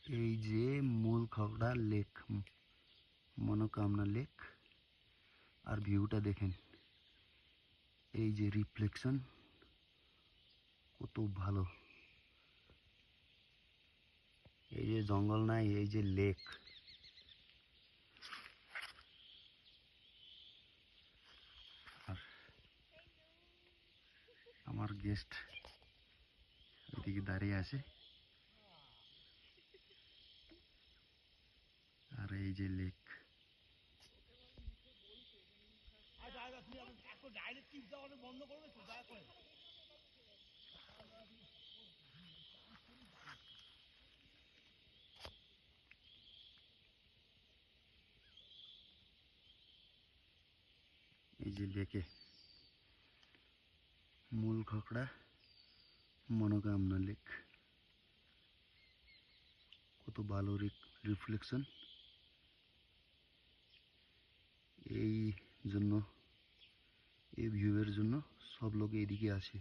এই যে মূল খগড়া লেক, মনোকামনা লেক। আর ভিউটা দেখেন, এই যে রিফ্লেকশন কত ভালো। এই যে জঙ্গল নাই, এই যে লেক। আর আমার গেস্ট এদিকে দাঁড়িয়ে আছে, আর এই যে লেক। এই যে লেকে মূল খকড়া মনোকামনা লেক, কত ভালো রিফ্লেকশন। এই জন্য, এই ভিউয়ের জন্য সব লোক এইদিকে আসে।